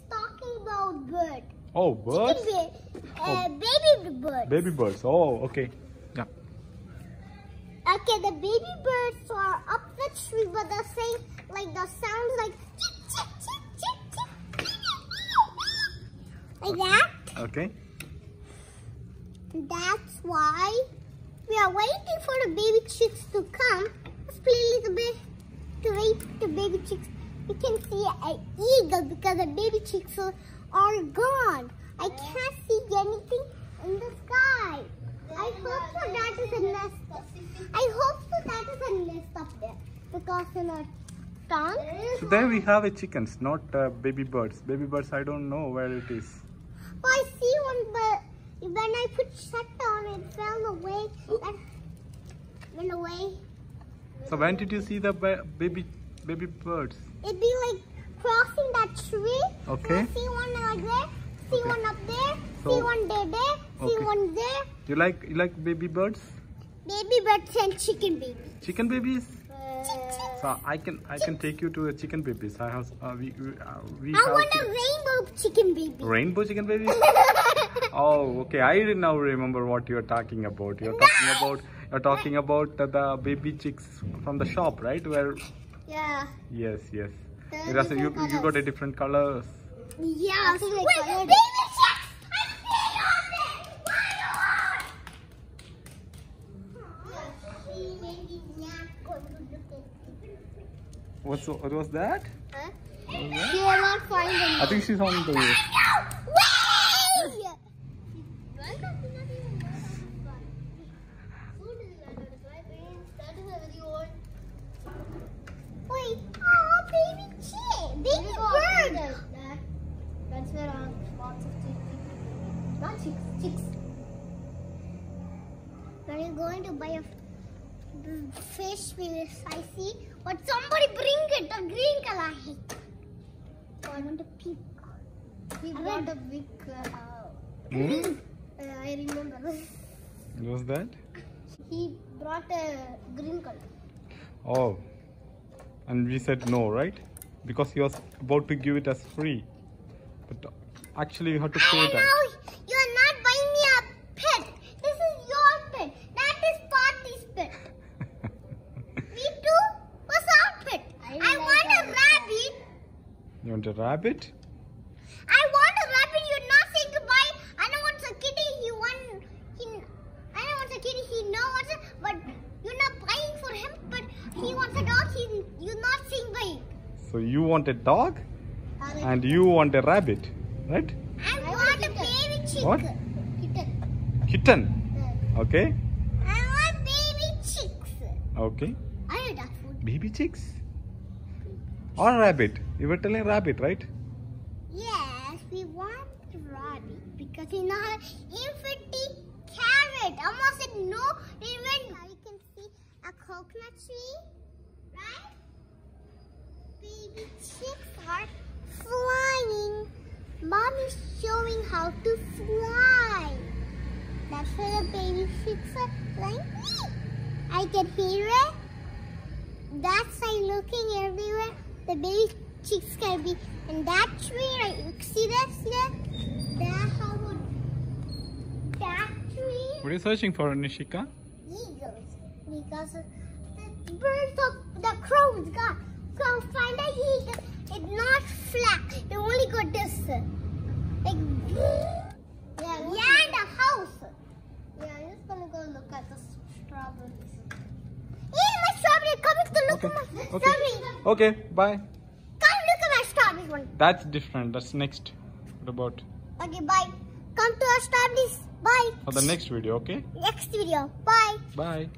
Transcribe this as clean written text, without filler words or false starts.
talking about bird. Oh, birds? Baby birds. Baby birds. Oh, okay. Yeah. Okay, the baby birds are up the tree, but they're saying like the sounds like chick, chick, chick, chick, chick. Like that. Okay. That's why we are waiting for the baby chicks to come. Let's play a little bit to wait for the baby chicks. We can see an eagle because the baby chicks are gone. I can't see anything in the sky. I hope so that is a nest. I hope so that is a nest up there because in our town. So there we have a chickens, not baby birds. Baby birds, I don't know where it is. Oh, I see one, but when I put shut on, it fell away. That went away. So when did you see the baby birds? It'd be like crossing that tree. Okay. So see one like there, see Okay. one up there, So, see one there, see okay. one there. You like baby birds? Baby birds and chicken babies. Chicken babies? So I can take you to a chicken babies. I have we I want a rainbow chicken baby. Rainbow chicken babies? Oh, okay. I now remember what you are talking about. You're talking about the baby chicks from the shop, right? Where? Yeah. Yes. You got a different colors. Yeah. Wait, baby chicks! I see on there! What was that? Huh? She will not find them. I think she's on the way. Wait, oh, baby chick, baby bird. That's where lots of chicks. Not chicks. When you're going to buy a fish, I see. But somebody bring it, a green color. Oh, I want a pink. He brought a big. I remember. What was that? He brought a green color. Oh, and we said no, right? Because he was about to give it as free. But actually, you have to pay that. You're not buying me a pet. This is your pet. That is Party's pet. Me too was our pet. I want a rabbit. You want a rabbit? I want a rabbit. You're not saying goodbye. I don't want a kitty. I don't want a kitty. He knows it, but you're not buying for him. But he wants a dog. You're not saying bye. So you want a dog, and you want a rabbit, right? I want a baby chick. What? Kitten. Okay. I want baby chicks. Okay. I know that food. Baby chicks? Or rabbit? You were telling rabbit, right? Yes, we want rabbit because you know infinity carrot. Almost said no. Even now you can see a coconut tree, right? Baby chicks are flying. Mom is showing how to fly. That's where the baby chicks are flying. I can hear it. That's why looking everywhere. The baby chicks can be in that tree, right? See that? See that? That tree. What are you searching for, Nishika? Eagles. Because the birds of the crows got. Go find a eagle. It's not flat. It only got this. Like, yeah, and a house. Yeah, I'm just gonna go look at the strawberries. Hey, my strawberry! Come to look at my strawberry. Okay, bye. Come look at my strawberry one. That's different. That's next. What about? Okay, bye. Come to our strawberries. Bye. For the next video, okay? Next video. Bye. Bye.